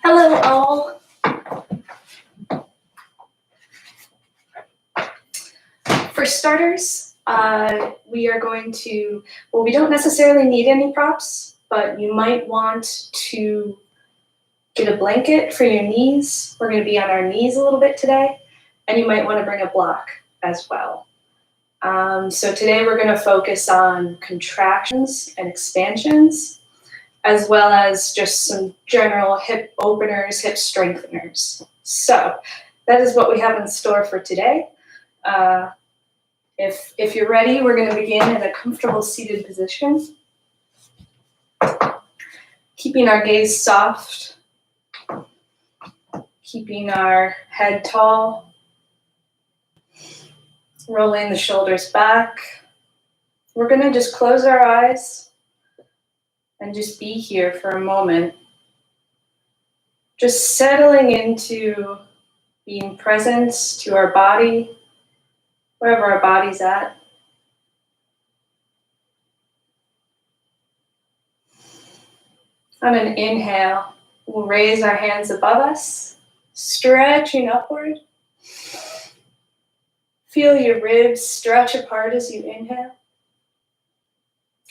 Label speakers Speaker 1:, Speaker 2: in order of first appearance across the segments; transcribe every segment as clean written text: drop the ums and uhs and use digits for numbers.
Speaker 1: Hello all. For starters, we are going to, we don't necessarily need any props, but you might want to get a blanket for your knees. We're going to be on our knees a little bit today, and you might want to bring a block as well. So today we're going to focus on contractions and expansions, as well as just some general hip openers, hip strengtheners. So that is what we have in store for today. If you're ready, we're going to begin in a comfortable seated position, keeping our gaze soft, keeping our head tall, rolling the shoulders back. We're going to just close our eyes and just be here for a moment, just settling into being present to our body, wherever our body's at. On an inhale, we'll raise our hands above us, stretching upward. Feel your ribs stretch apart as you inhale.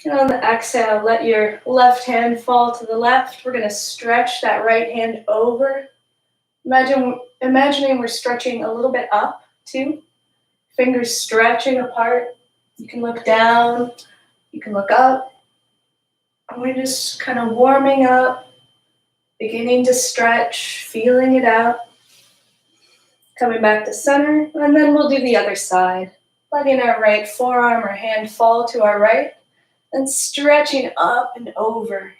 Speaker 1: And on the exhale, let your left hand fall to the left. We're going to stretch that right hand over. Imagining we're stretching a little bit up too. Fingers stretching apart. You can look down, you can look up. And we're just kind of warming up, beginning to stretch, feeling it out. Coming back to center, and then we'll do the other side. Letting our right forearm or hand fall to our right, and stretching up and over.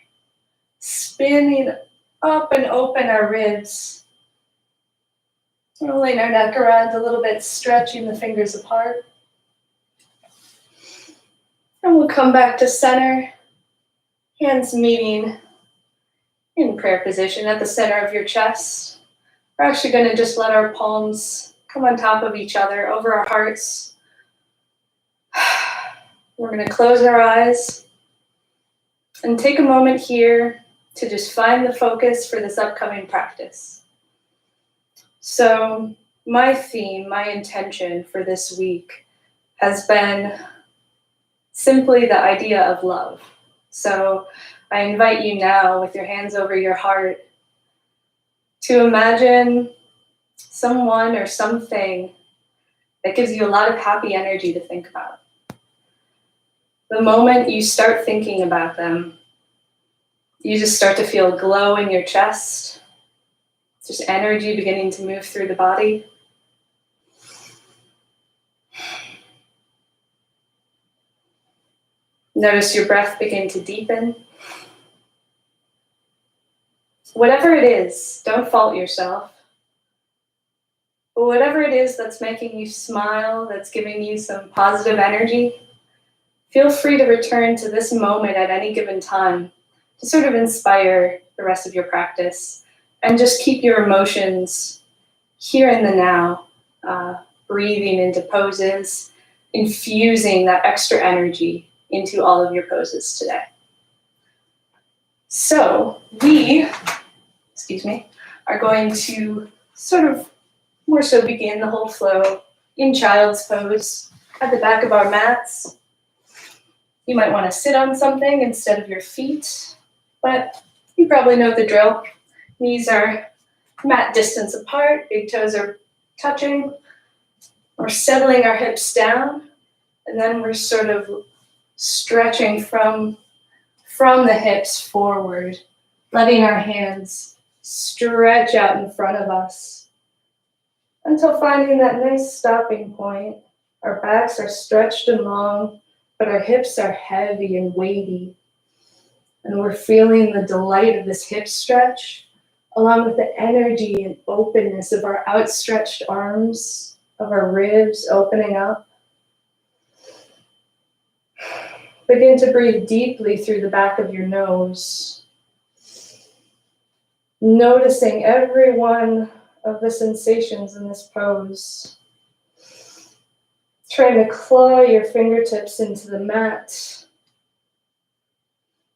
Speaker 1: Spinning up and open our ribs. Rolling our neck around a little bit, stretching the fingers apart. And we'll come back to center. Hands meeting in prayer position at the center of your chest. We're actually going to just let our palms come on top of each other, over our hearts. We're going to close our eyes and take a moment here to just find the focus for this upcoming practice. So my theme, my intention for this week has been simply the idea of love. So I invite you now, with your hands over your heart, to imagine someone or something that gives you a lot of happy energy to think about. The moment you start thinking about them, you just start to feel a glow in your chest, just energy beginning to move through the body. Notice your breath begin to deepen. Whatever it is, don't fault yourself. But whatever it is that's making you smile, that's giving you some positive energy, feel free to return to this moment at any given time to sort of inspire the rest of your practice. And just keep your emotions here in the now, breathing into poses, infusing that extra energy into all of your poses today. So we, are going to sort of more so begin the whole flow in child's pose at the back of our mats. You might want to sit on something instead of your feet, but you probably know the drill. Knees are mat distance apart, big toes are touching. We're settling our hips down, and then we're sort of stretching from the hips forward, letting our hands stretch out in front of us until finding that nice stopping point. Our backs are stretched and long, but our hips are heavy and weighty. And we're feeling the delight of this hip stretch, along with the energy and openness of our outstretched arms, of our ribs opening up. Begin to breathe deeply through the back of your nose, noticing every one of the sensations in this pose. Trying to claw your fingertips into the mat,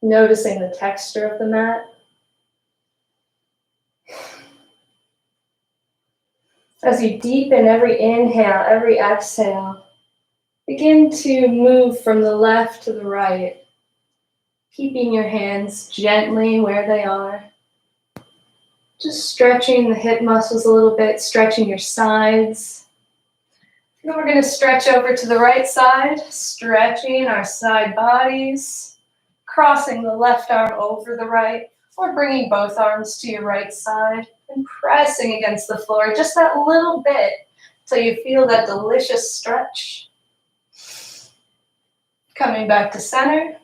Speaker 1: noticing the texture of the mat. As you deepen every inhale, every exhale, begin to move from the left to the right, keeping your hands gently where they are. Just stretching the hip muscles a little bit, stretching your sides. And then we're going to stretch over to the right side, stretching our side bodies, crossing the left arm over the right, or bringing both arms to your right side and pressing against the floor just that little bit till you feel that delicious stretch. Coming back to center,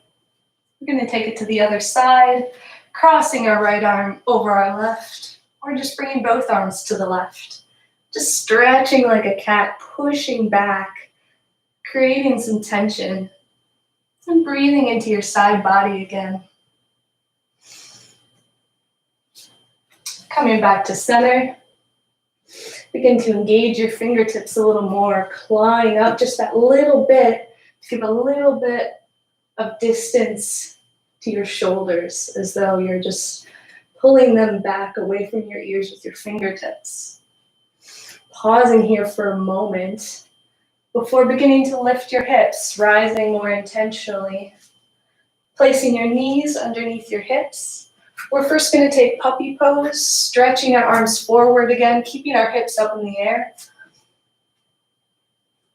Speaker 1: we're going to take it to the other side, crossing our right arm over our left, or just bringing both arms to the left. Just stretching like a cat, pushing back, creating some tension, and breathing into your side body again. Coming back to center, begin to engage your fingertips a little more, clawing up just that little bit to give a little bit of distance to your shoulders, as though you're just pulling them back away from your ears with your fingertips. Pausing here for a moment before beginning to lift your hips, rising more intentionally. Placing your knees underneath your hips. We're first going to take puppy pose, stretching our arms forward again, keeping our hips up in the air.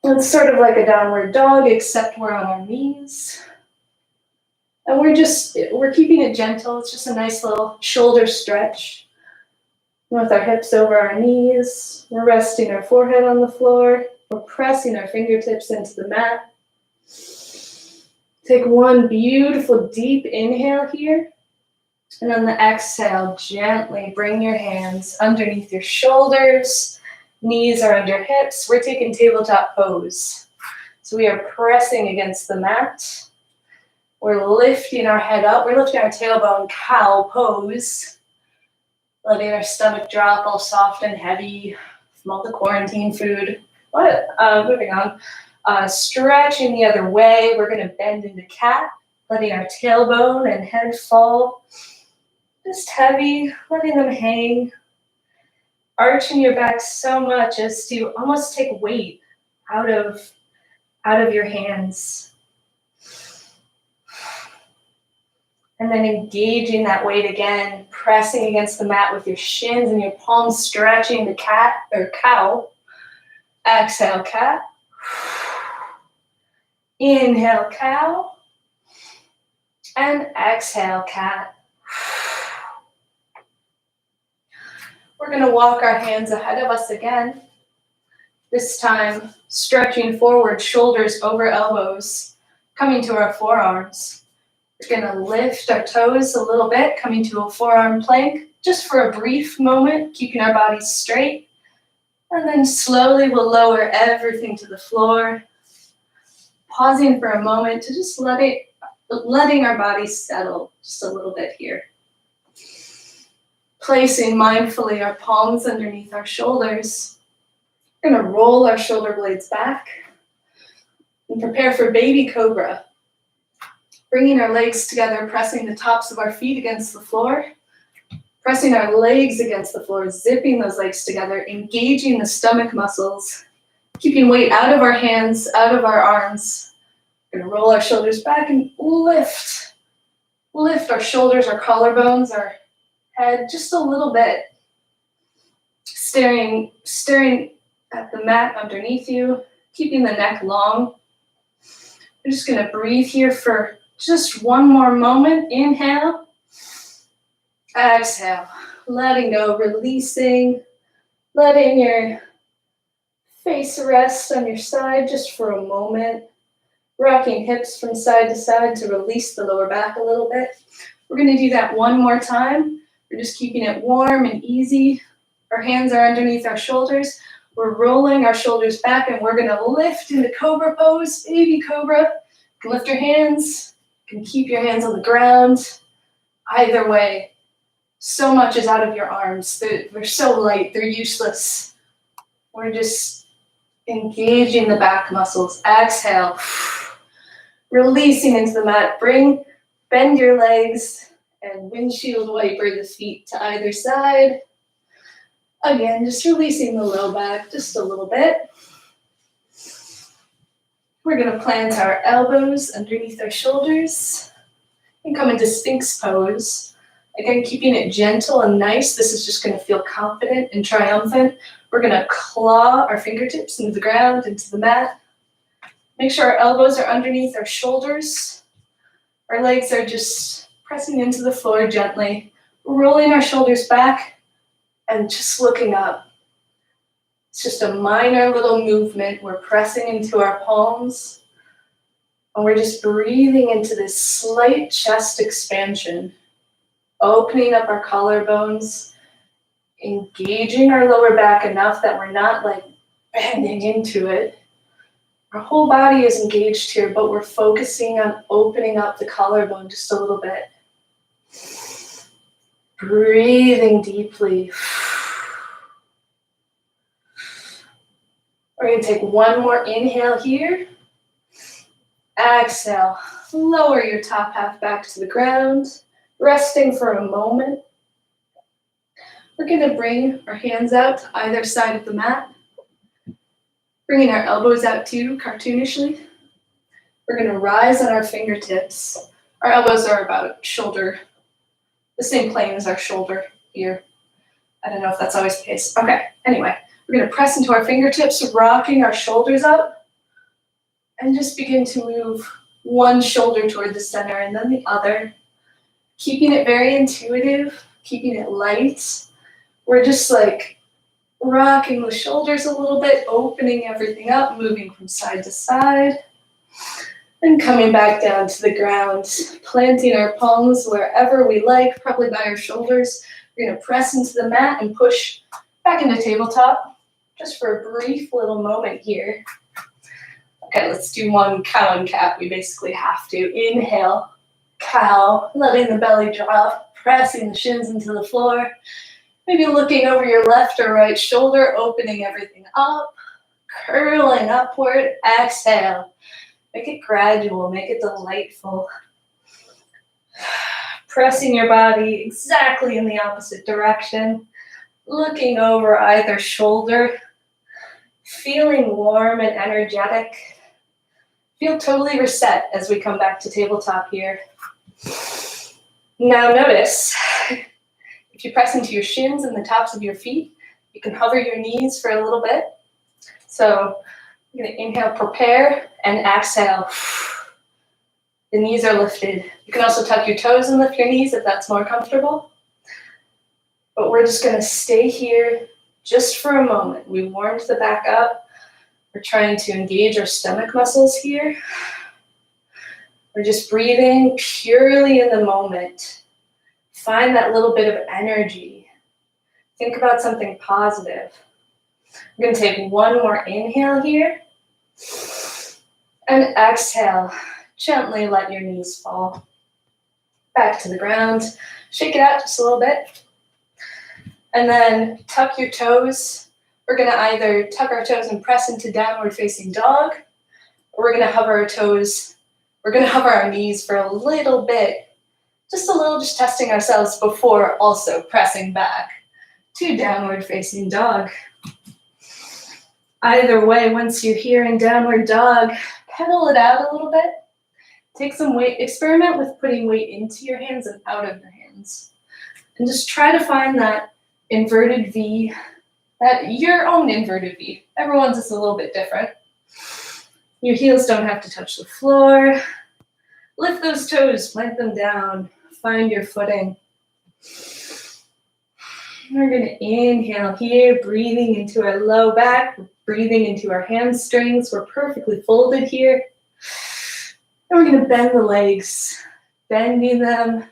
Speaker 1: It's sort of like a downward dog, except we're on our knees. And we're keeping it gentle. It's just a nice little shoulder stretch. With our hips over our knees, we're resting our forehead on the floor. We're pressing our fingertips into the mat. Take one beautiful deep inhale here. And on the exhale, gently bring your hands underneath your shoulders. Knees are under hips. We're taking tabletop pose. So we are pressing against the mat. We're lifting our head up. We're lifting our tailbone cow pose. Letting our stomach drop all soft and heavy from all the quarantine food. Moving on. Stretching the other way. We're going to bend into cat. Letting our tailbone and head fall. Just heavy. Letting them hang. Arching your back so much as to almost take weight out of your hands. And then engaging that weight again, pressing against the mat with your shins and your palms, stretching the cat or cow. Exhale, cat. Inhale, cow. And exhale, cat. We're going to walk our hands ahead of us again. This time, stretching forward, shoulders over elbows, coming to our forearms. We're going to lift our toes a little bit, coming to a forearm plank, just for a brief moment, keeping our bodies straight. And then slowly we'll lower everything to the floor, pausing for a moment to just letting our bodies settle just a little bit here. Placing mindfully our palms underneath our shoulders. We're going to roll our shoulder blades back and prepare for baby cobra. Bringing our legs together, pressing the tops of our feet against the floor. Pressing our legs against the floor, zipping those legs together, engaging the stomach muscles. Keeping weight out of our hands, out of our arms. We're going to roll our shoulders back and lift. Lift our shoulders, our collarbones, our head just a little bit. Staring at the mat underneath you, keeping the neck long. We're just going to breathe here for just one more moment. Inhale. Exhale. Letting go, releasing. Letting your face rest on your side just for a moment. Rocking hips from side to side to release the lower back a little bit. We're going to do that one more time. We're just keeping it warm and easy. Our hands are underneath our shoulders. We're rolling our shoulders back and we're going to lift into cobra pose, baby cobra. You can lift your hands. You can keep your hands on the ground. Either way, so much is out of your arms. They're so light. They're useless. We're just engaging the back muscles. Exhale. Releasing into the mat. Bend your legs and windshield wiper the feet to either side. Again, just releasing the low back just a little bit. We're going to plant our elbows underneath our shoulders and come into Sphinx pose. Again, keeping it gentle and nice. This is just going to feel confident and triumphant. We're going to claw our fingertips into the ground, into the mat. Make sure our elbows are underneath our shoulders. Our legs are just pressing into the floor gently, rolling our shoulders back and just looking up. It's just a minor little movement. We're pressing into our palms and we're just breathing into this slight chest expansion, opening up our collarbones, engaging our lower back enough that we're not like bending into it. Our whole body is engaged here, but we're focusing on opening up the collarbone just a little bit. Breathing deeply. We're going to take one more inhale here. Exhale. Lower your top half back to the ground, resting for a moment. We're going to bring our hands out to either side of the mat. Bringing our elbows out too, cartoonishly. We're going to rise on our fingertips. Our elbows are about shoulder, the same plane as our shoulder here. I don't know if that's always the case. Okay, anyway, we're going to press into our fingertips, rocking our shoulders up, and just begin to move one shoulder toward the center and then the other. Keeping it very intuitive, keeping it light. We're just like rocking the shoulders a little bit, opening everything up, moving from side to side, and coming back down to the ground, planting our palms wherever we like, probably by our shoulders. We're going to press into the mat and push back into tabletop, just for a brief little moment here. Okay, let's do one cow and cat. We basically have to. Inhale, cow, letting the belly drop, pressing the shins into the floor. Maybe looking over your left or right shoulder, opening everything up, curling upward. Exhale. Make it gradual, make it delightful. Pressing your body exactly in the opposite direction, looking over either shoulder, feeling warm and energetic. Feel totally reset as we come back to tabletop here. Now notice, if you press into your shins and the tops of your feet, you can hover your knees for a little bit. So you're going to inhale, prepare, and exhale. The knees are lifted. You can also tuck your toes and lift your knees if that's more comfortable. But we're just going to stay here just for a moment. We warmed the back up. We're trying to engage our stomach muscles here. We're just breathing purely in the moment. Find that little bit of energy. Think about something positive. I'm going to take one more inhale here. And exhale. Gently let your knees fall. Back to the ground. Shake it out just a little bit. And then tuck your toes. We're going to either tuck our toes and press into downward facing dog, or we're going to hover our toes. We're going to hover our knees for a little bit. Just a little, just testing ourselves before also pressing back to downward facing dog. Either way, once you're here in downward dog, pedal it out a little bit. Take some weight, experiment with putting weight into your hands and out of your hands. And just try to find that inverted V, that your own inverted V. Everyone's is a little bit different. Your heels don't have to touch the floor. Lift those toes, plant them down. Find your footing. We're going to inhale here, breathing into our low back, breathing into our hamstrings. We're perfectly folded here. And we're going to bend the legs, bending them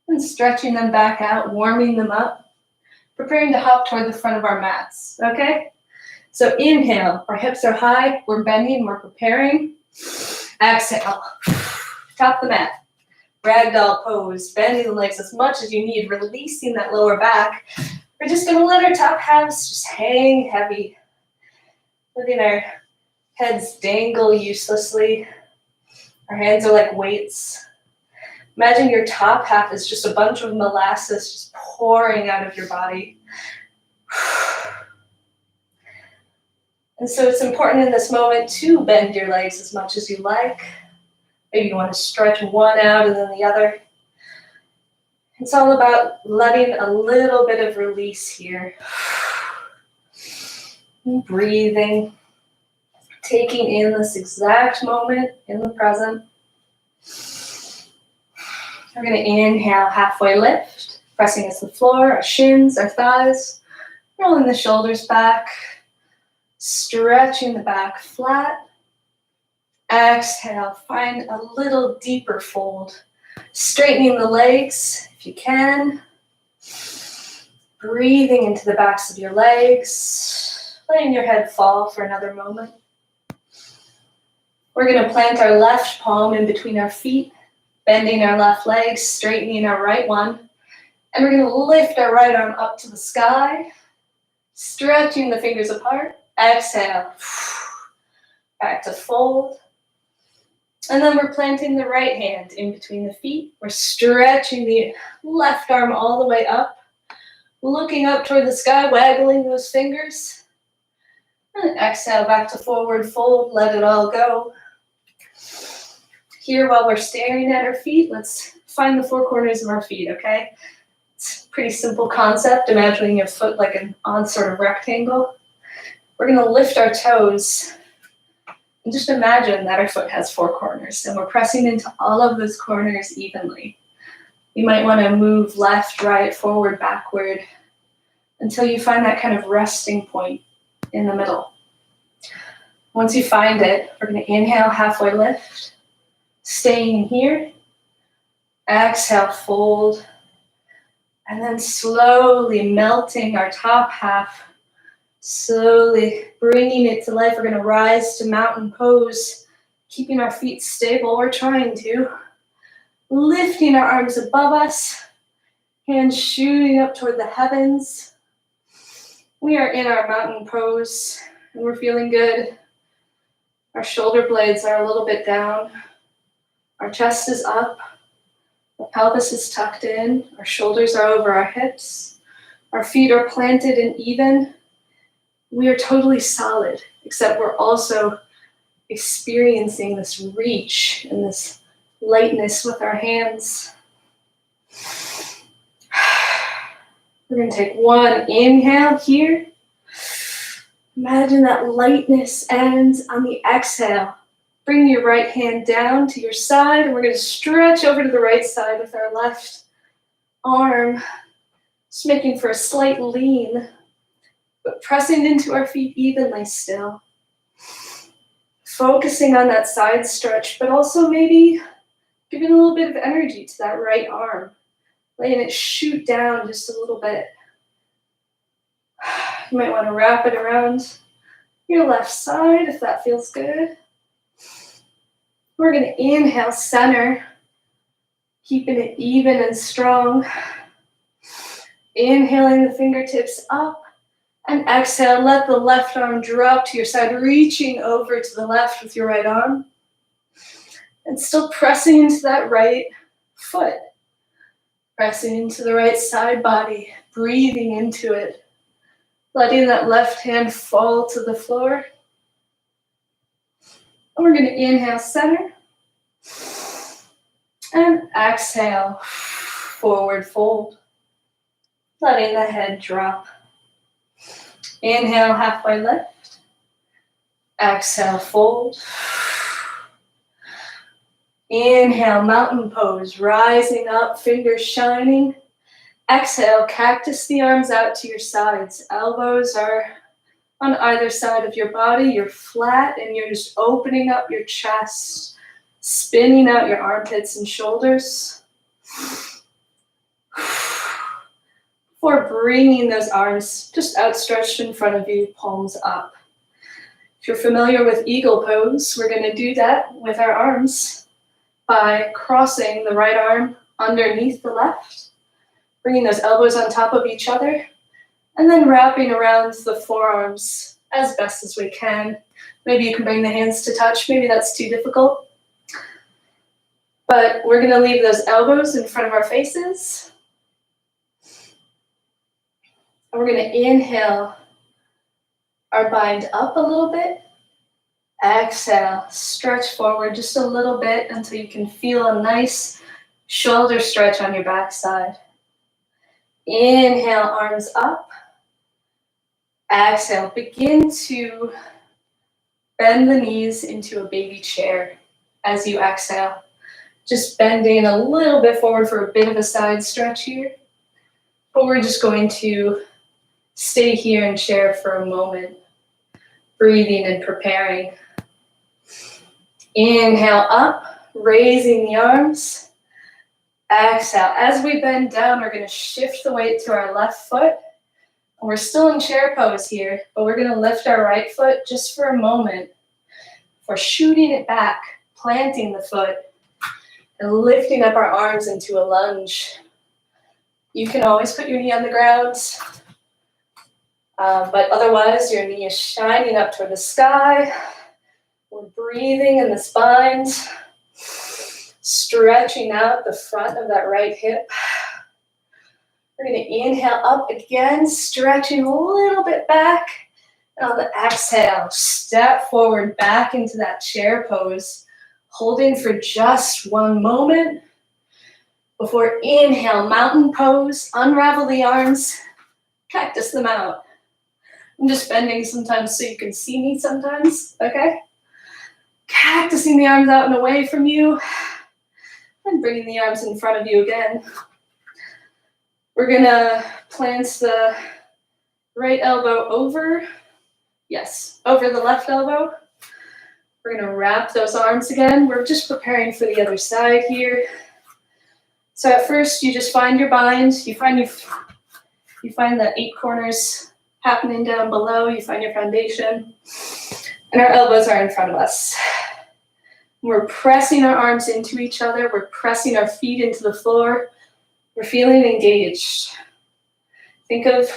Speaker 1: and stretching them back out, warming them up, preparing to hop toward the front of our mats, okay? So inhale, our hips are high, we're bending, we're preparing. Exhale, top the mat. Ragdoll pose, bending the legs as much as you need, releasing that lower back. We're just going to let our top halves just hang heavy, letting our heads dangle uselessly. Our hands are like weights. Imagine your top half is just a bunch of molasses just pouring out of your body. And so it's important in this moment to bend your legs as much as you like. Maybe you want to stretch one out and then the other. It's all about letting a little bit of release here. And breathing, taking in this exact moment in the present. We're going to inhale, halfway lift, pressing against the floor, our shins, our thighs, rolling the shoulders back, stretching the back flat. Exhale, find a little deeper fold. Straightening the legs if you can. Breathing into the backs of your legs. Letting your head fall for another moment. We're going to plant our left palm in between our feet, bending our left leg, straightening our right one. And we're going to lift our right arm up to the sky, stretching the fingers apart. Exhale. Back to fold. And then we're planting the right hand in between the feet. We're stretching the left arm all the way up, looking up toward the sky, waggling those fingers. And exhale, back to forward fold, let it all go. Here, while we're staring at our feet, let's find the four corners of our feet, okay? It's a pretty simple concept, imagining your foot like on sort of rectangle. We're gonna lift our toes. And just imagine that our foot has four corners and we're pressing into all of those corners evenly. You might want to move left, right, forward, backward until you find that kind of resting point in the middle. Once you find it, we're going to inhale, halfway lift, staying here. Exhale, fold, and then slowly melting our top half. Slowly bringing it to life. We're going to rise to mountain pose, keeping our feet stable. We're trying to. Lifting our arms above us, hands shooting up toward the heavens. We are in our mountain pose, and we're feeling good. Our shoulder blades are a little bit down. Our chest is up. The pelvis is tucked in. Our shoulders are over our hips. Our feet are planted and even. We are totally solid, except we're also experiencing this reach and this lightness with our hands. We're going to take one inhale here. Imagine that lightness ends on the exhale. Bring your right hand down to your side, and we're going to stretch over to the right side with our left arm, just making for a slight lean. But pressing into our feet evenly still. Focusing on that side stretch, but also maybe giving a little bit of energy to that right arm. Letting it shoot down just a little bit. You might want to wrap it around your left side if that feels good. We're going to inhale, center. Keeping it even and strong. Inhaling the fingertips up. And exhale, let the left arm drop to your side, reaching over to the left with your right arm. And still pressing into that right foot. Pressing into the right side body, breathing into it. Letting that left hand fall to the floor. And we're going to inhale, center. And exhale, forward fold. Letting the head drop. Inhale, halfway lift. Exhale, fold. Inhale, mountain pose, rising up, fingers shining. Exhale, cactus the arms out to your sides. Elbows are on either side of your body. You're flat and you're just opening up your chest, spinning out your armpits and shoulders. Before bringing those arms just outstretched in front of you, palms up. If you're familiar with eagle pose, we're going to do that with our arms by crossing the right arm underneath the left, bringing those elbows on top of each other, and then wrapping around the forearms as best as we can. Maybe you can bring the hands to touch. Maybe that's too difficult. But we're going to leave those elbows in front of our faces. And we're going to inhale our bind up a little bit. Exhale, stretch forward just a little bit until you can feel a nice shoulder stretch on your backside. Inhale, arms up. Exhale, begin to bend the knees into a baby chair as you exhale. Just bending a little bit forward for a bit of a side stretch here. But we're just going to stay here in chair for a moment, breathing and preparing. Inhale up, raising the arms. Exhale. As we bend down, we're going to shift the weight to our left foot. We're still in chair pose here, but we're going to lift our right foot just for a moment. We're shooting it back, planting the foot, and lifting up our arms into a lunge. You can always put your knee on the ground, but otherwise your knee is shining up toward the sky. We're breathing in the spine, stretching out the front of that right hip. We're going to inhale up again, stretching a little bit back. And on the exhale, step forward back into that chair pose, holding for just one moment. Before inhale, mountain pose, unravel the arms, cactus them out. I'm just bending sometimes so you can see me sometimes, okay? Cactusing the arms out and away from you, and bringing the arms in front of you again. We're gonna plant the right elbow over the left elbow. We're gonna wrap those arms again. We're just preparing for the other side here. So at first, you just find your bind. You find the 8 corners happening down below. You find your foundation, and our elbows are in front of us. We're pressing our arms into each other. We're pressing our feet into the floor. We're feeling engaged. Think of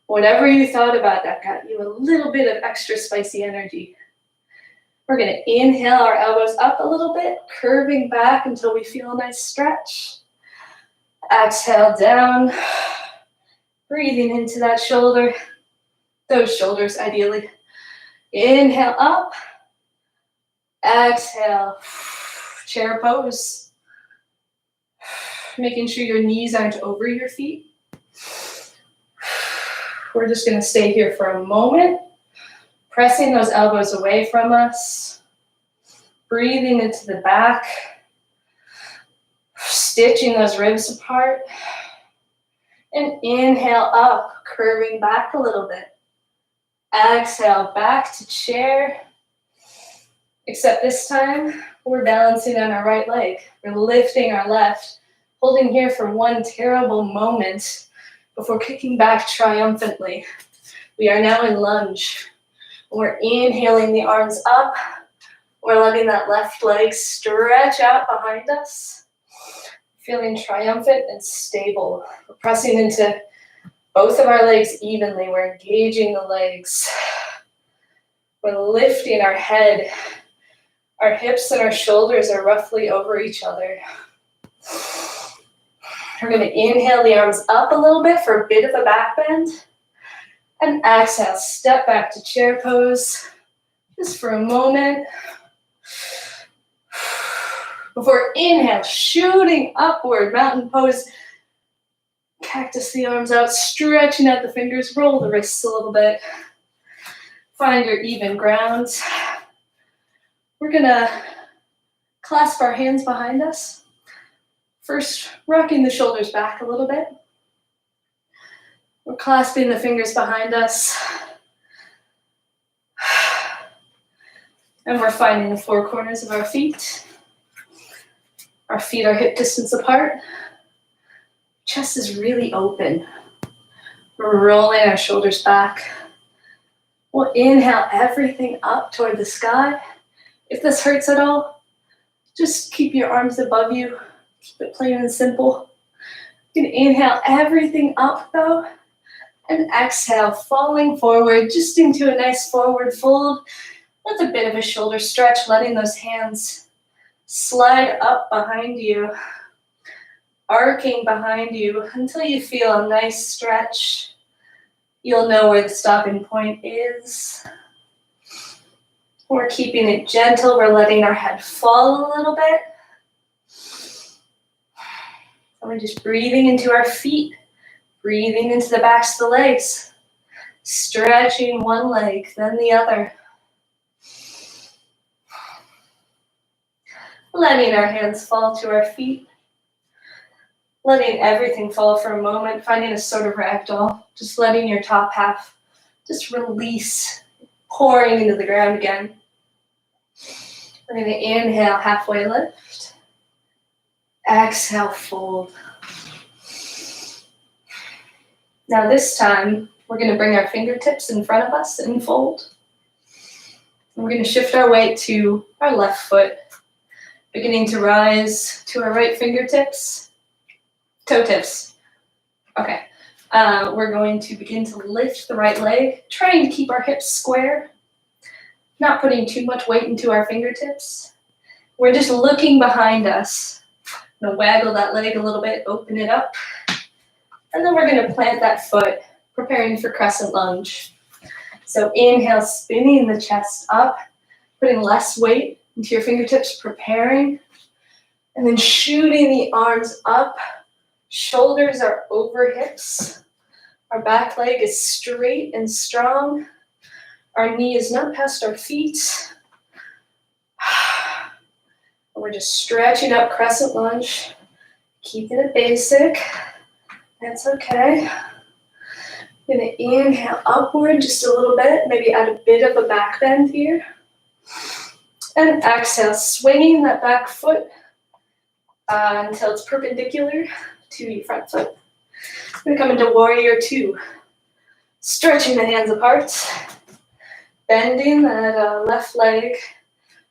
Speaker 1: whatever you thought about that got you a little bit of extra spicy energy. We're going to inhale our elbows up a little bit, curving back until we feel a nice stretch. Exhale down, breathing into that shoulder, those shoulders ideally. Inhale up, exhale, chair pose. Making sure your knees aren't over your feet. We're just going to stay here for a moment, pressing those elbows away from us, breathing into the back, stitching those ribs apart, and inhale up, curving back a little bit. Exhale, back to chair, except this time, we're balancing on our right leg. We're lifting our left, holding here for one terrible moment before kicking back triumphantly. We are now in lunge. We're inhaling the arms up. We're letting that left leg stretch out behind us. Feeling triumphant and stable. We're pressing into both of our legs evenly. We're engaging the legs. We're lifting our head. Our hips and our shoulders are roughly over each other. We're going to inhale the arms up a little bit for a bit of a back bend. And exhale, step back to chair pose. Just for a moment. Before inhale, shooting upward, mountain pose. Cactus the arms out, stretching out the fingers, roll the wrists a little bit. Find your even ground. We're gonna clasp our hands behind us. First, rocking the shoulders back a little bit. We're clasping the fingers behind us. And we're finding the 4 corners of our feet. Our feet are hip distance apart. Chest is really open. We're rolling our shoulders back. We'll inhale everything up toward the sky. If this hurts at all, just keep your arms above you. Keep it plain and simple. You can inhale everything up though, and exhale, falling forward, just into a nice forward fold with a bit of a shoulder stretch, letting those hands slide up behind you, arcing behind you until you feel a nice stretch. You'll know where the stopping point is. We're keeping it gentle. We're letting our head fall a little bit. And we're just breathing into our feet, breathing into the backs of the legs, stretching one leg, then the other. Letting our hands fall to our feet. Letting everything fall for a moment, finding a sort of ragdoll. Just letting your top half just release, pouring into the ground again. We're going to inhale, halfway lift. Exhale, fold. Now this time, we're going to bring our fingertips in front of us and fold. And we're going to shift our weight to our left foot, beginning to rise to our right fingertips, toe tips. Okay, we're going to begin to lift the right leg, trying to keep our hips square, not putting too much weight into our fingertips. We're just looking behind us. I'm going to waggle that leg a little bit, open it up, and then we're going to plant that foot, preparing for crescent lunge. So inhale, spinning the chest up, putting less weight into your fingertips, preparing, and then shooting the arms up. Shoulders are over hips. Our back leg is straight and strong. Our knee is not past our feet. We're just stretching up, crescent lunge, keeping it basic. That's okay. I'm going to inhale upward just a little bit, maybe add a bit of a back bend here. And exhale, swinging that back foot until it's perpendicular to your front foot. We're going to come into warrior two. Stretching the hands apart, bending that left leg,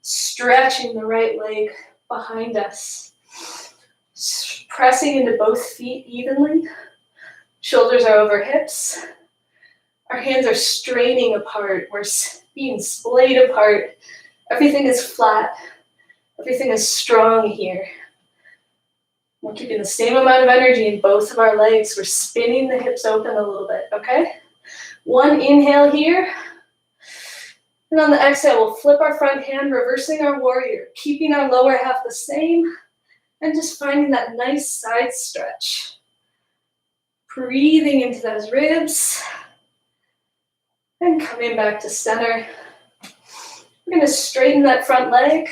Speaker 1: stretching the right leg behind us. Pressing into both feet evenly. Shoulders are over hips. Our hands are straining apart. We're being splayed apart. Everything is flat. Everything is strong here. We're keeping the same amount of energy in both of our legs. We're spinning the hips open a little bit, okay? One inhale here. And on the exhale, we'll flip our front hand, reversing our warrior, keeping our lower half the same, and just finding that nice side stretch. Breathing into those ribs, and coming back to center. We're going to straighten that front leg.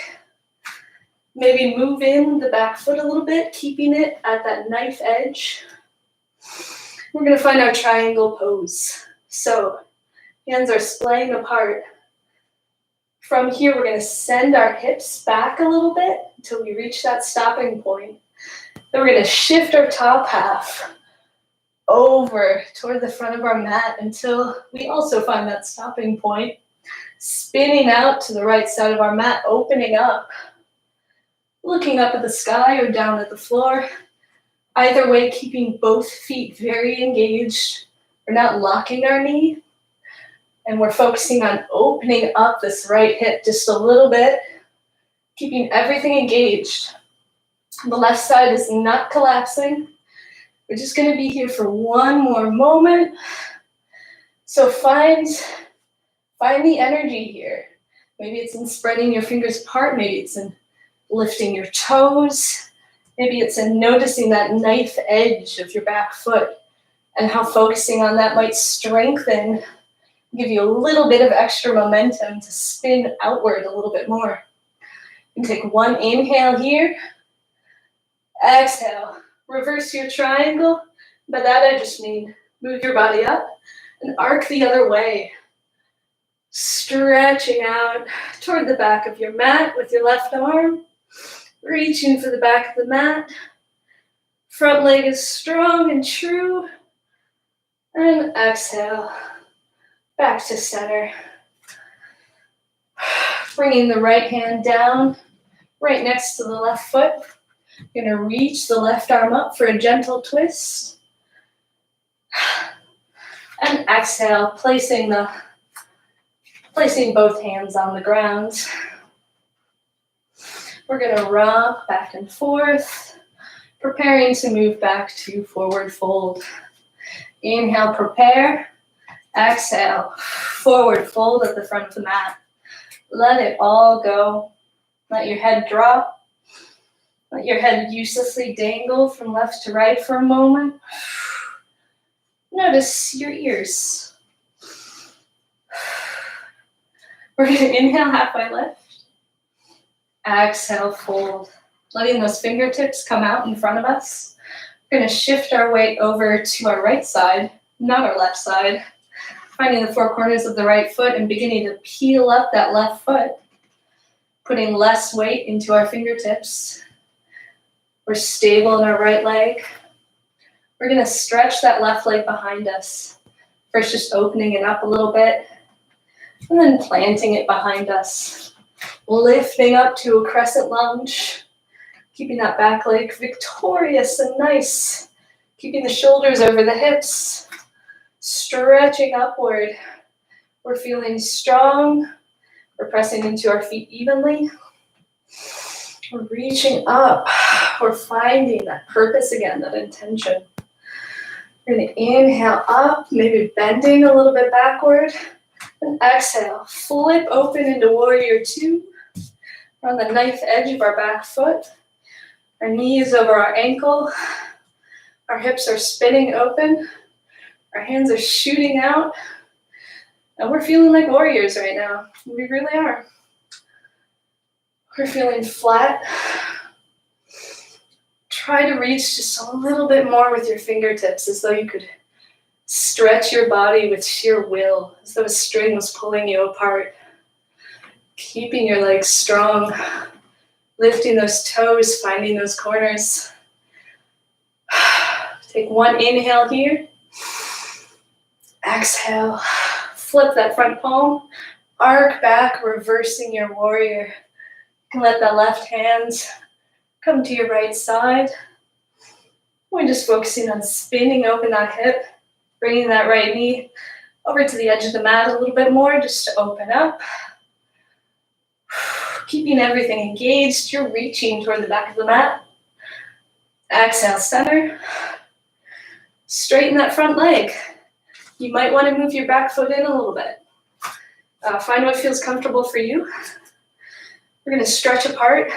Speaker 1: Maybe move in the back foot a little bit, keeping it at that knife edge. We're going to find our triangle pose. So, hands are splaying apart. From here, we're going to send our hips back a little bit until we reach that stopping point. Then we're going to shift our top half over toward the front of our mat until we also find that stopping point. Spinning out to the right side of our mat, opening up. Looking up at the sky or down at the floor. Either way, keeping both feet very engaged. We're not locking our knee. And we're focusing on opening up this right hip just a little bit, keeping everything engaged. The left side is not collapsing. We're just going to be here for one more moment. So find the energy here. Maybe it's in spreading your fingers apart. Maybe it's in lifting your toes. Maybe it's in noticing that knife edge of your back foot and how focusing on that might strengthen, give you a little bit of extra momentum to spin outward a little bit more. And take one inhale here. Exhale. Reverse your triangle. By that I just mean move your body up and arc the other way. Stretching out toward the back of your mat with your left arm. Reaching for the back of the mat. Front leg is strong and true. And exhale. Back to center. Bringing the right hand down, right next to the left foot. You're going to reach the left arm up for a gentle twist. And exhale, placing both hands on the ground. We're going to rock back and forth, preparing to move back to forward fold. Inhale, prepare. Exhale, forward fold at the front of the mat. Let it all go. Let your head drop. Let your head uselessly dangle from left to right for a moment. Notice your ears. We're going to inhale, halfway lift. Exhale, fold. Letting those fingertips come out in front of us. We're going to shift our weight over to our right side, not our left side. Finding the four corners of the right foot and beginning to peel up that left foot. Putting less weight into our fingertips. We're stable in our right leg. We're going to stretch that left leg behind us. First, just opening it up a little bit. And then planting it behind us. Lifting up to a crescent lunge. Keeping that back leg victorious and nice. Keeping the shoulders over the hips. Stretching upward. We're feeling strong. We're pressing into our feet evenly. We're reaching up. We're finding that purpose again, that intention. We're going to inhale up, maybe bending a little bit backward. And exhale, flip open into warrior two. We're on the knife edge of our back foot. Our knees over our ankle. Our hips are spinning open. Our hands are shooting out. And we're feeling like warriors right now. We really are. We're feeling flat. Try to reach just a little bit more with your fingertips, as though you could stretch your body with sheer will, as though a string was pulling you apart. Keeping your legs strong, lifting those toes, finding those corners. Take one inhale here. Exhale, flip that front palm, arc back, reversing your warrior. You can let that left hand come to your right side. We're just focusing on spinning open that hip, bringing that right knee over to the edge of the mat a little bit more, just to open up. Keeping everything engaged, you're reaching toward the back of the mat. Exhale, center. Straighten that front leg. You might want to move your back foot in a little bit. Find what feels comfortable for you. We're going to stretch apart.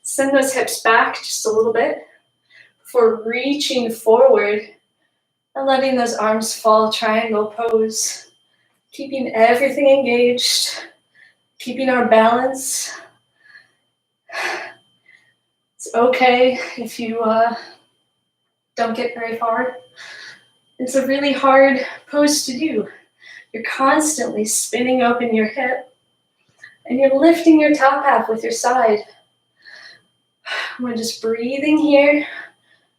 Speaker 1: Send those hips back just a little bit before reaching forward and letting those arms fall, triangle pose. Keeping everything engaged. Keeping our balance. It's okay if you don't get very far. It's a really hard pose to do. You're constantly spinning open your hip and you're lifting your top half with your side. We're just breathing here.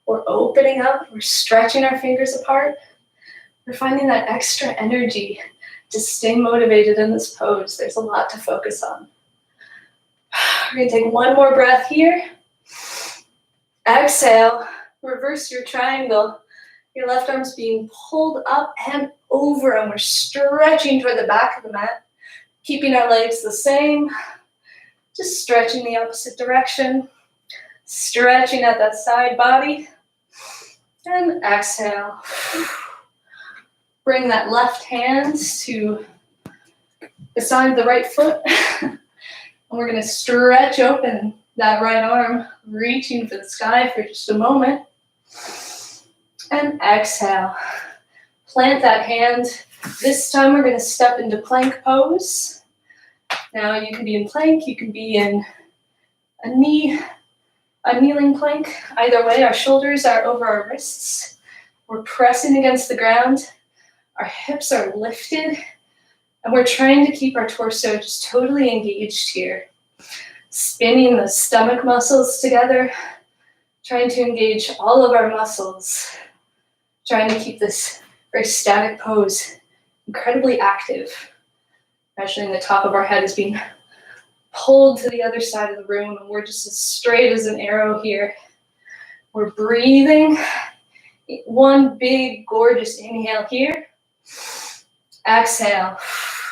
Speaker 1: We're opening up. We're stretching our fingers apart. We're finding that extra energy to stay motivated in this pose. There's a lot to focus on. We're going to take one more breath here. Exhale. Reverse your triangle. Your left arm's being pulled up and over, and we're stretching toward the back of the mat, keeping our legs the same, just stretching the opposite direction, stretching at that side body, and exhale. Bring that left hand to beside the right foot, and we're going to stretch open that right arm, reaching for the sky for just a moment. And exhale. Plant that hand. This time we're going to step into plank pose. Now you can be in plank, you can be in a kneeling plank. Either way, our shoulders are over our wrists. We're pressing against the ground. Our hips are lifted. And we're trying to keep our torso just totally engaged here. Spinning the stomach muscles together. Trying to engage all of our muscles. Trying to keep this very static pose incredibly active. Imagining the top of our head is being pulled to the other side of the room, and we're just as straight as an arrow here. We're breathing. One big, gorgeous inhale here. Exhale,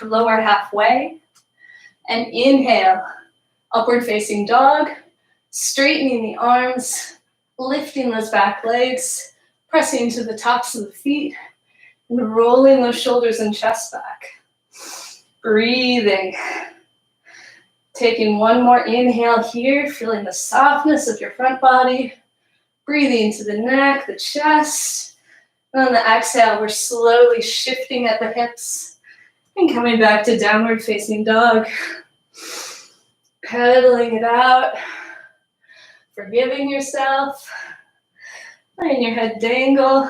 Speaker 1: lower halfway. And inhale, upward facing dog, straightening the arms, lifting those back legs, pressing to the tops of the feet, And rolling those shoulders and chest back. Breathing. Taking one more inhale here, feeling the softness of your front body. Breathing into the neck, the chest. And on the exhale, we're slowly shifting at the hips and coming back to downward facing dog. Pedaling it out. Forgiving yourself. Letting your head dangle.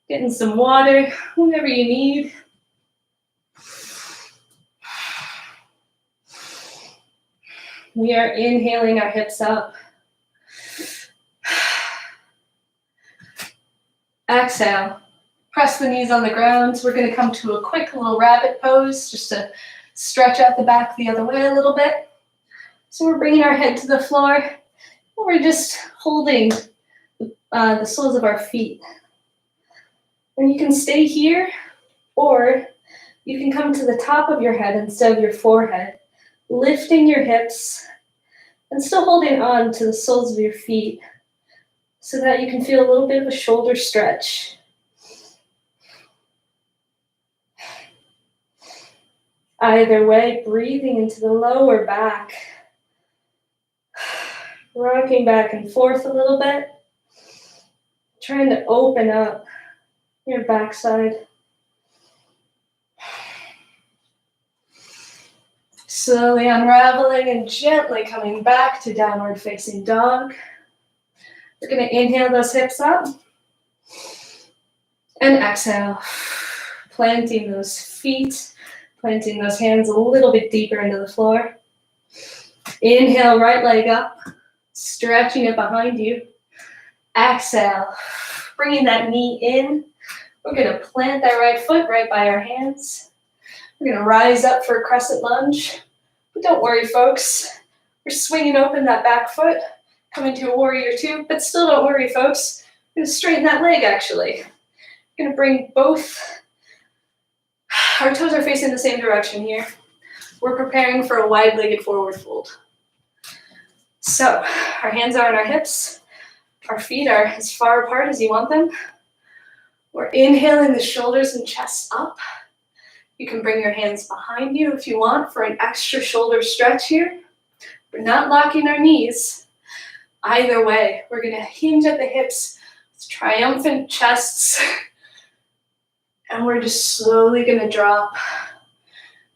Speaker 1: Getting some water, whatever you need. We are inhaling our hips up. Exhale. Press the knees on the ground. We're going to come to a quick little rabbit pose just to stretch out the back the other way a little bit. So we're bringing our head to the floor. And we're just holding the soles of our feet. And you can stay here, or you can come to the top of your head instead of your forehead, lifting your hips and still holding on to the soles of your feet so that you can feel a little bit of a shoulder stretch. Either way, breathing into the lower back, rocking back and forth a little bit, trying to open up your backside. Slowly unraveling and gently coming back to downward facing dog. We're going to inhale those hips up and exhale, planting those feet, planting those hands a little bit deeper into the floor. Inhale, right leg up, stretching it behind you. Exhale, bringing that knee in. We're going to plant that right foot right by our hands. We're going to rise up for a crescent lunge. But don't worry, folks. We're swinging open that back foot, coming to a warrior two. But still don't worry, folks. We're going to straighten that leg, actually. We're going to bring both. Our toes are facing the same direction here. We're preparing for a wide-legged forward fold. So our hands are on our hips. Our feet are as far apart as you want them. We're inhaling the shoulders and chest up. You can bring your hands behind you if you want for an extra shoulder stretch here. We're not locking our knees. Either way, we're going to hinge at the hips with triumphant chests. And we're just slowly going to drop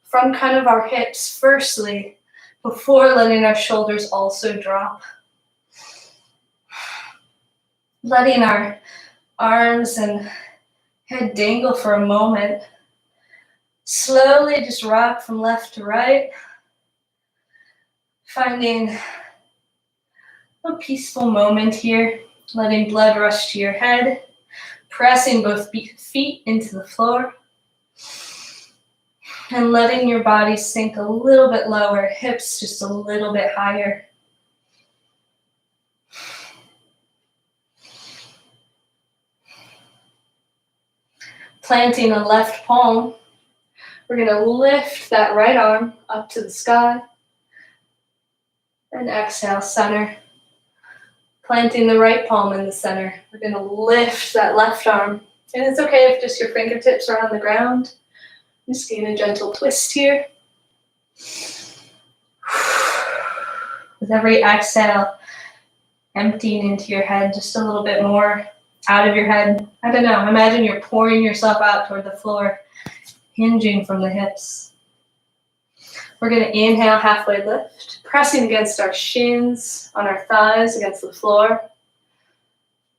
Speaker 1: front kind of our hips firstly before letting our shoulders also drop. Letting our arms and head dangle for a moment. Slowly just rock from left to right. Finding a peaceful moment here. Letting blood rush to your head. Pressing both feet into the floor. And letting your body sink a little bit lower. Hips just a little bit higher. Planting a left palm. We're going to lift that right arm up to the sky. And exhale, center. Planting the right palm in the center. We're going to lift that left arm. And it's okay if just your fingertips are on the ground. I'm just getting a gentle twist here. With every exhale, emptying into your head just a little bit more out of your head. I don't know, imagine you're pouring yourself out toward the floor, hinging from the hips. We're going to inhale, halfway lift, pressing against our shins, on our thighs, against the floor.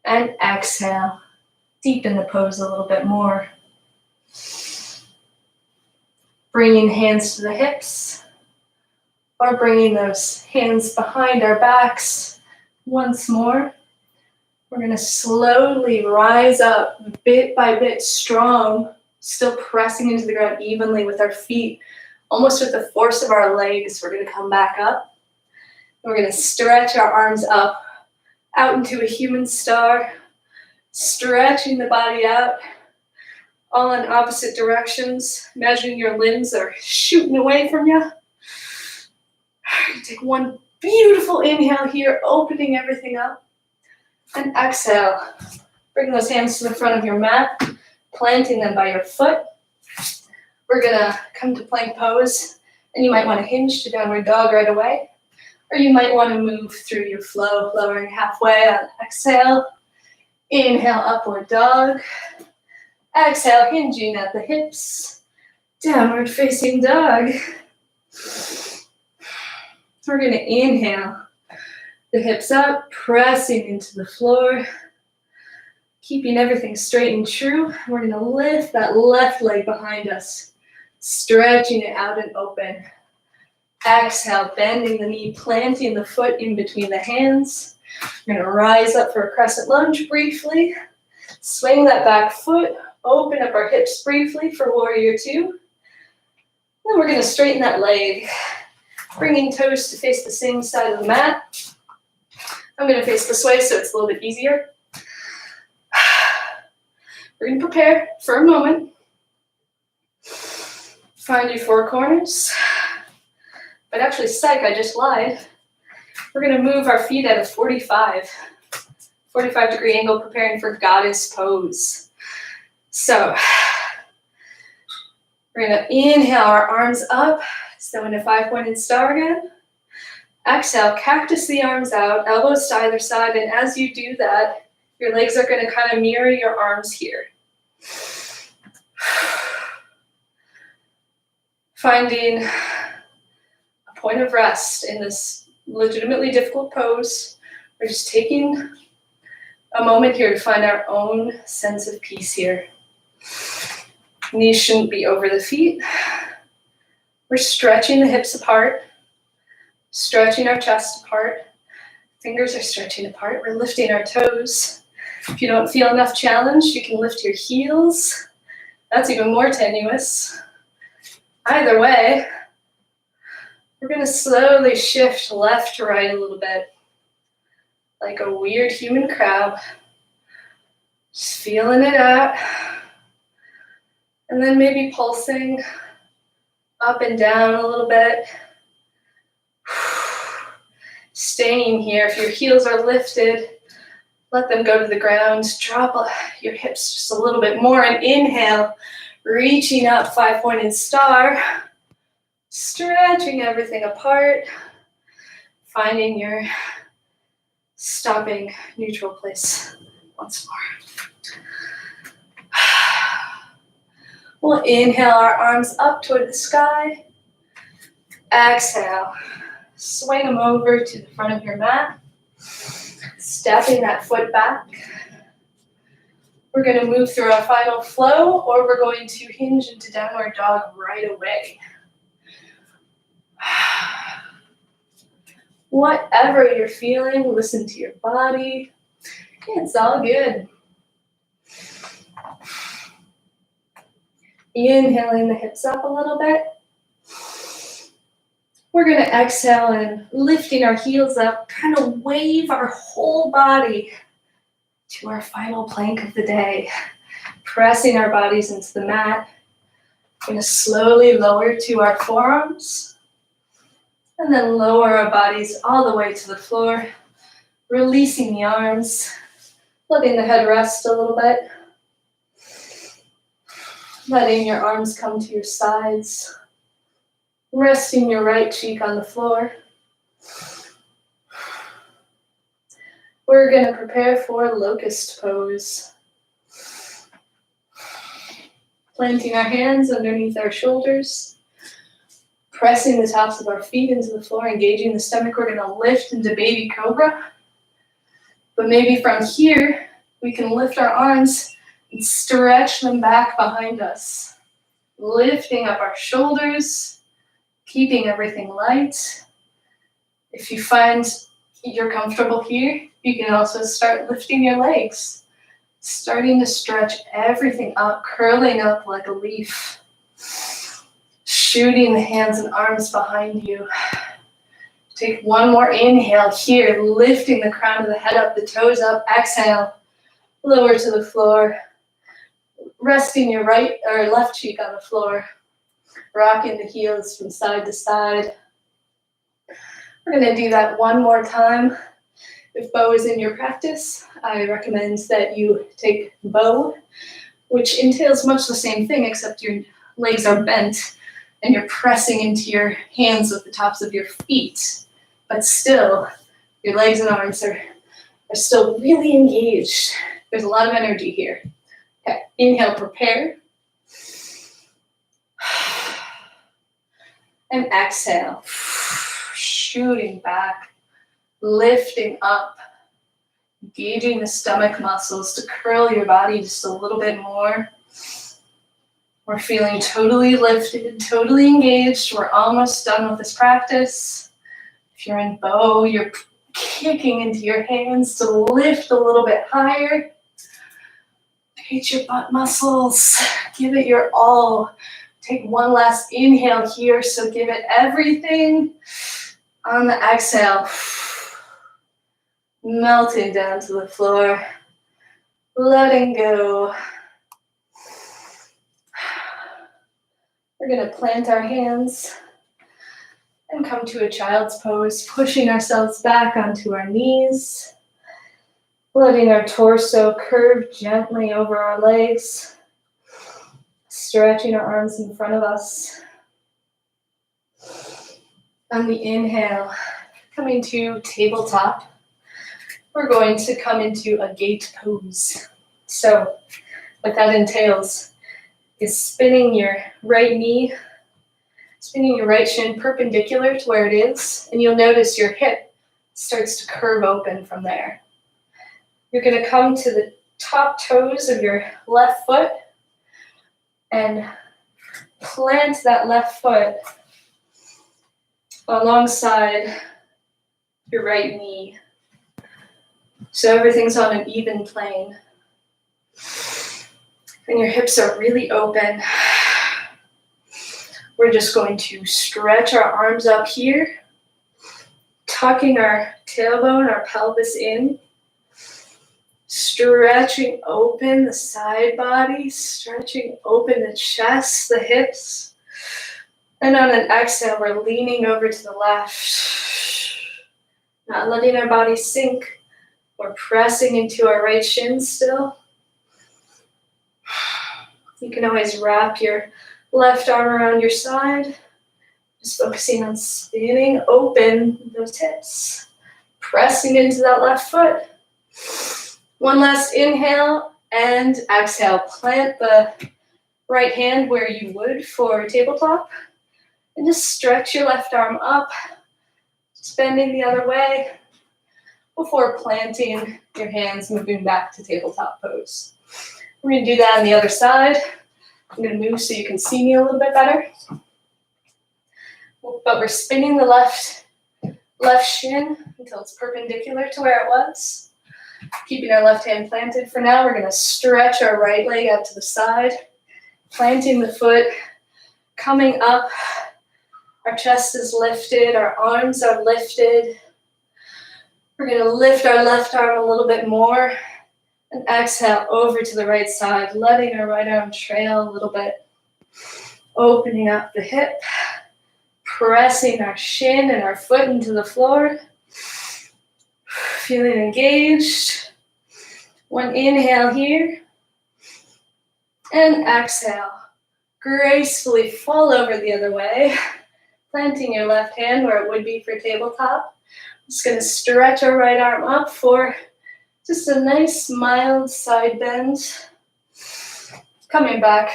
Speaker 1: And exhale, deepen the pose a little bit more. Bringing hands to the hips, or bringing those hands behind our backs once more. We're going to slowly rise up bit by bit, strong, still pressing into the ground evenly with our feet, almost with the force of our legs. We're going to come back up. We're going to stretch our arms up, out into a human star, stretching the body out, all in opposite directions. Imagining your limbs are shooting away from you. Take one beautiful inhale here, opening everything up. And exhale. Bring those hands to the front of your mat. planting them by your foot. We're gonna come to plank pose, and you might want to hinge to downward dog right away, or you might want to move through your flow, lowering halfway on exhale. Inhale, upward dog. Exhale, hinging at the hips. Downward facing dog. We're gonna inhale, the hips up, pressing into the floor, keeping everything straight and true. We're gonna lift that left leg behind us, stretching it out and open. Exhale, bending the knee, planting the foot in between the hands. We're gonna rise up for a crescent lunge briefly. Swing that back foot, open up our hips briefly for warrior two. Then we're gonna straighten that leg, bringing toes to face the same side of the mat. I'm gonna face this way so it's a little bit easier. We're gonna prepare for a moment. Find your four corners. But actually, psych, I just lied. We're gonna move our feet at a 45 degree angle, preparing for goddess pose. So, we're gonna inhale our arms up, so in a 5-pointed star again. Exhale, cactus the arms out, elbows to either side, and as you do that, your legs are gonna kind of mirror your arms here. Finding a point of rest in this legitimately difficult pose. We're just taking a moment here to find our own sense of peace here. Knees shouldn't be over the feet. We're stretching the hips apart, stretching our chest apart. Fingers are stretching apart. We're lifting our toes. If you don't feel enough challenge, you can lift your heels. That's even more tenuous. Either way, we're gonna slowly shift left to right a little bit, like a weird human crab. Just feeling it out. And then maybe pulsing up and down a little bit. Staying here. If your heels are lifted, let them go to the ground. Drop your hips just a little bit more and inhale, reaching up, 5-pointed star. Stretching everything apart. Finding your stopping neutral place once more. We'll inhale our arms up toward the sky. Exhale. Swing them over to the front of your mat. Stepping that foot back. We're going to move through our final flow, or we're going to hinge into downward dog right away. Whatever you're feeling, listen to your body. It's all good. Inhaling the hips up a little bit. We're going to exhale and lifting our heels up, kind of wave our whole body to our final plank of the day. Pressing our bodies into the mat. We're going to slowly lower to our forearms. And then lower our bodies all the way to the floor. Releasing the arms. Letting the head rest a little bit. Letting your arms come to your sides. Resting your right cheek on the floor. We're going to prepare for locust pose. Planting our hands underneath our shoulders. Pressing the tops of our feet into the floor, engaging the stomach. We're going to lift into baby cobra. But maybe from here, we can lift our arms and stretch them back behind us. Lifting up our shoulders, keeping everything light. If you find you're comfortable here, you can also start lifting your legs. Starting to stretch everything up, curling up like a leaf. Shooting the hands and arms behind you. Take one more inhale here, lifting the crown of the head up, the toes up. Exhale, lower to the floor. Resting your right or left cheek on the floor. Rocking the heels from side to side. We're going to do that one more time. If bow is in your practice, I recommend that you take bow which entails much the same thing, except your legs are bent and you're pressing into your hands with the tops of your feet. But still, your legs and arms are still really engaged. There's a lot of energy here. Okay, inhale, prepare. And exhale, shooting back, lifting up, engaging the stomach muscles to curl your body just a little bit more. We're feeling totally lifted, totally engaged. We're almost done with this practice. If you're in bow, you're kicking into your hands to lift a little bit higher. Engage your butt muscles. Give it your all. Take one last inhale here, so give it everything. On the exhale, melting down to the floor, letting go. We're going to plant our hands and come to a child's pose, pushing ourselves back onto our knees, letting our torso curve gently over our legs. Stretching our arms in front of us. On the inhale, coming to tabletop, we're going to come into a gate pose. So what that entails is spinning your right knee, spinning your right shin perpendicular to where it is, and you'll notice your hip starts to curve open from there. You're going to come to the top toes of your left foot and plant that left foot alongside your right knee. So everything's on an even plane. And your hips are really open. We're just going to stretch our arms up here, tucking our tailbone, our pelvis in. Stretching open the side body, stretching open the chest, the hips. And on an exhale, we're leaning over to the left. Not letting our body sink. We're pressing into our right shin still. You can always wrap your left arm around your side. Just focusing on spinning open those hips. Pressing into that left foot. One last inhale and exhale. Plant the right hand where you would for tabletop. And just stretch your left arm up, just bending the other way before planting your hands, moving back to tabletop pose. We're going to do that on the other side. I'm going to move so you can see me a little bit better. But we're spinning the left shin until it's perpendicular to where it was. Keeping our left hand planted for now. We're going to stretch our right leg out to the side, planting the foot, coming up. Our chest is lifted, our arms are lifted. We're going to lift our left arm a little bit more and exhale over to the right side, letting our right arm trail a little bit. Opening up the hip, pressing our shin and our foot into the floor. Feeling engaged. One inhale here. And exhale. Gracefully fall over the other way. Planting your left hand where it would be for tabletop. Just going to stretch our right arm up for just a nice mild side bend. Coming back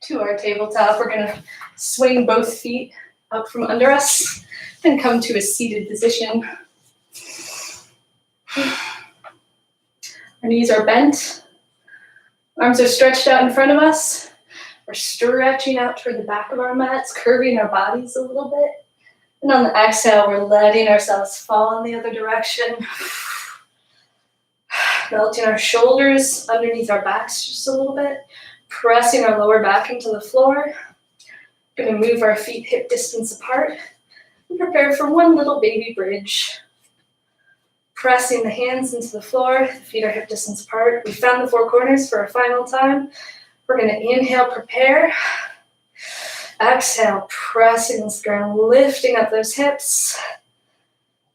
Speaker 1: to our tabletop, we're going to swing both feet up from under us and come to a seated position. Our knees are bent. Arms are stretched out in front of us. We're stretching out toward the back of our mats, curving our bodies a little bit. And on the exhale, we're letting ourselves fall in the other direction. Melting our shoulders underneath our backs just a little bit. Pressing our lower back into the floor. Going to move our feet hip distance apart. And prepare for one little baby bridge. Pressing the hands into the floor. The feet are hip distance apart. We found the four corners for a final time. We're going to inhale, prepare. Exhale, pressing into the ground, lifting up those hips.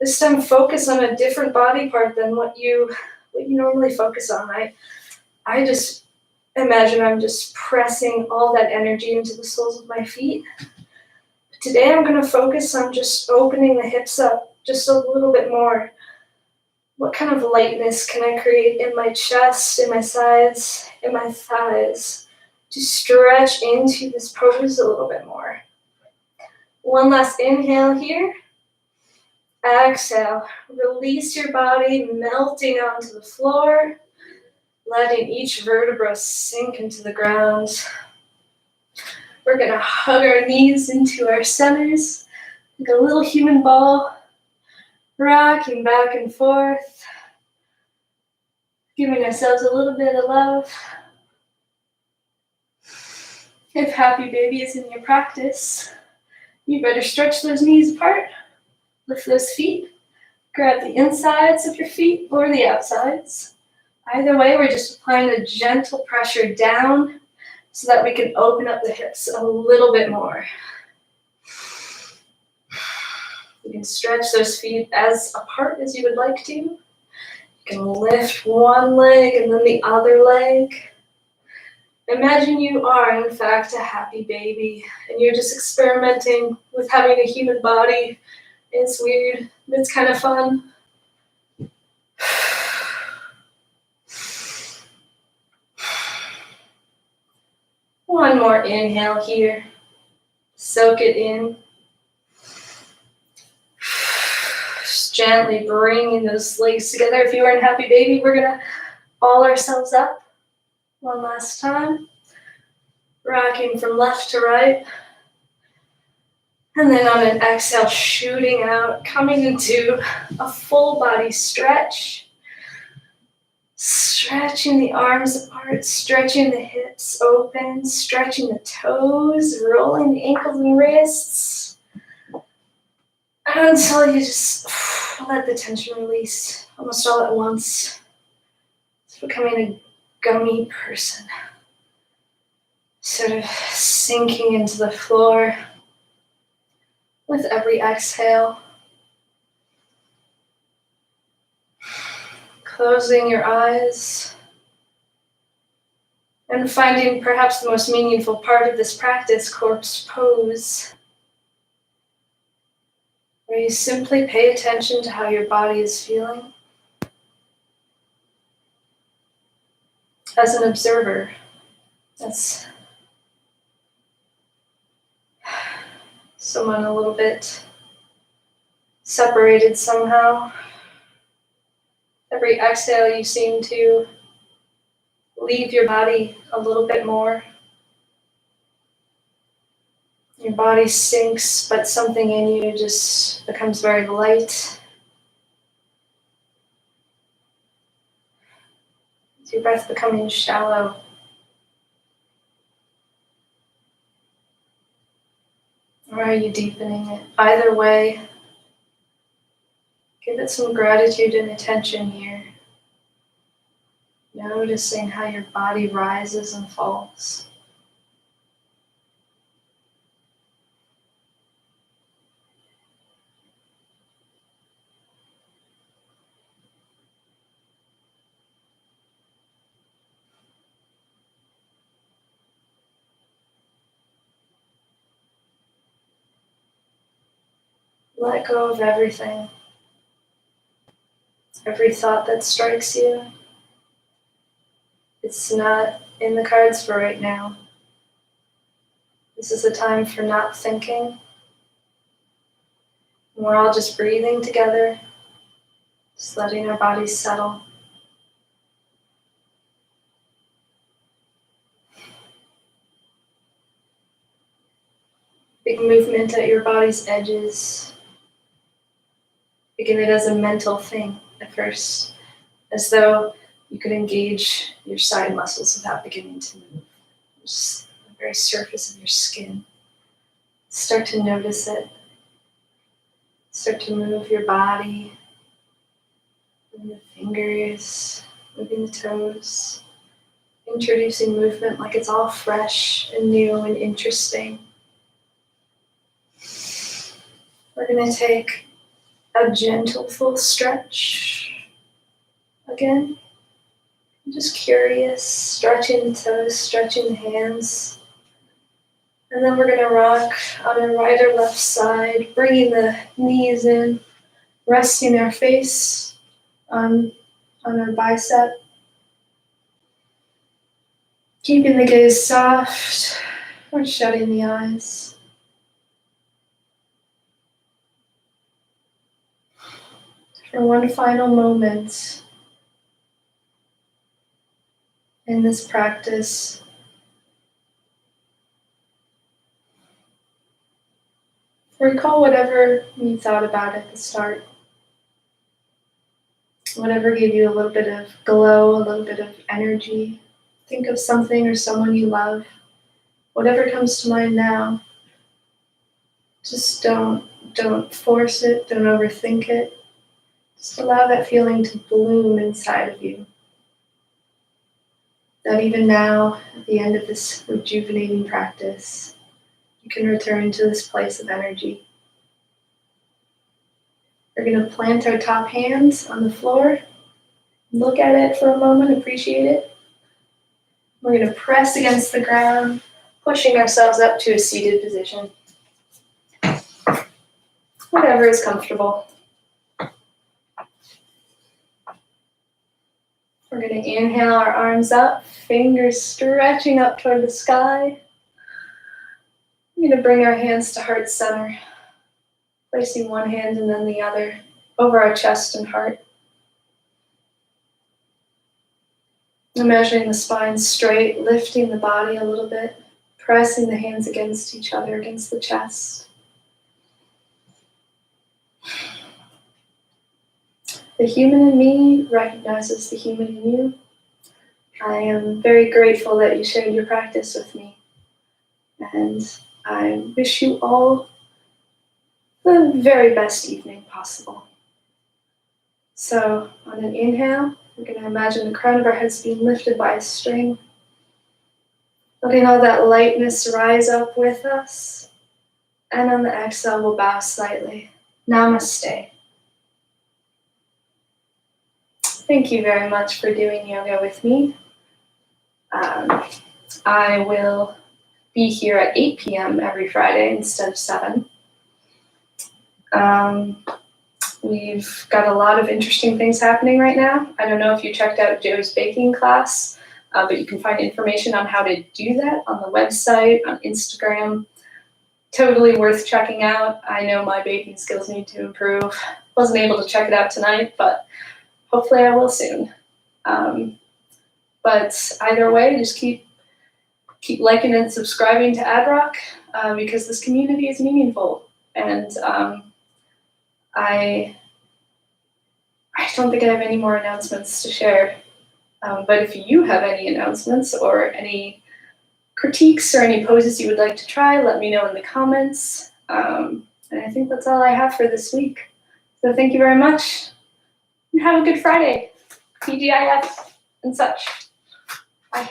Speaker 1: This time, focus on a different body part than what you normally focus on. I just Imagine I'm just pressing all that energy into the soles of my feet. Today I'm going to focus on just opening the hips up just a little bit more. What kind of lightness can I create in my chest, in my sides, in my thighs to stretch into this pose a little bit more? One last inhale here. Exhale. Release your body, melting onto the floor, letting each vertebra sink into the ground. We're going to hug our knees into our centers, like a little human ball, rocking back and forth, giving ourselves a little bit of love. If happy baby is in your practice, you better stretch those knees apart, lift those feet, grab the insides of your feet or the outsides. Either way, we're just applying a gentle pressure down so that we can open up the hips a little bit more. You can stretch those feet as apart as you would like to. You can lift one leg and then the other leg. Imagine you are, in fact, a happy baby, and you're just experimenting with having a human body. It's weird, but it's kind of fun. One more inhale here. Soak it in. Just gently bringing those legs together. If you are in happy baby, we're going to ball ourselves up. One last time. Rocking from left to right. And then on an exhale, shooting out, coming into a full body stretch. Stretching the arms apart, stretching the hips open, stretching the toes, rolling the ankles and wrists. Until you just let the tension release almost all at once. It's becoming a gummy person. Sort of sinking into the floor with every exhale. Closing your eyes and finding perhaps the most meaningful part of this practice, corpse pose, where you simply pay attention to how your body is feeling as an observer. That's someone a little bit separated somehow. Every exhale, you seem to leave your body a little bit more. Your body sinks, but something in you just becomes very light. Is your breath becoming shallow? Or are you deepening it? Either way, give it some gratitude and attention here. Noticing how your body rises and falls. Let go of everything. Every thought that strikes you. It's not in the cards for right now. This is a time for not thinking. We're all just breathing together, just letting our bodies settle. Big movement at your body's edges. Begin it as a mental thing at first, as though you could engage your side muscles without beginning to move. Just the very surface of your skin. Start to notice it. Start to move your body, moving the fingers, moving the toes, introducing movement like it's all fresh and new and interesting. We're going to take a gentle full stretch again. Just curious, stretching the toes, stretching the hands. And then we're going to rock on our right or left side, bringing the knees in, resting our face on our bicep. Keeping the gaze soft, or shutting the eyes. For one final moment in this practice, recall whatever you thought about at the start. Whatever gave you a little bit of glow, a little bit of energy. Think of something or someone you love. Whatever comes to mind now, just don't force it, don't overthink it. Just allow that feeling to bloom inside of you. That even now, at the end of this rejuvenating practice, you can return to this place of energy. We're going to plant our top hands on the floor. Look at it for a moment, appreciate it. We're going to press against the ground, pushing ourselves up to a seated position. Whatever is comfortable. We're going to inhale our arms up, fingers stretching up toward the sky. We're going to bring our hands to heart center, placing one hand and then the other over our chest and heart. Imagining the spine straight, lifting the body a little bit, pressing the hands against each other, against the chest. The human in me recognizes the human in you. I am very grateful that you shared your practice with me. And I wish you all the very best evening possible. So on an inhale, we're going to imagine the crown of our heads being lifted by a string. Letting all that lightness rise up with us. And on the exhale, we'll bow slightly. Namaste. Thank you very much for doing yoga with me. I will be here at 8 p.m. every Friday instead of 7. We've got a lot of interesting things happening right now. I don't know if you checked out Joe's baking class, but you can find information on how to do that on the website, on Instagram. Totally worth checking out. I know my baking skills need to improve. Wasn't able to check it out tonight, but hopefully I will soon. But either way, just keep liking and subscribing to AdRock because this community is meaningful. And I don't think I have any more announcements to share. But if you have any announcements or any critiques or any poses you would like to try, let me know in the comments. And I think that's all I have for this week. So thank you very much. And have a good Friday. TGIF and such. Bye.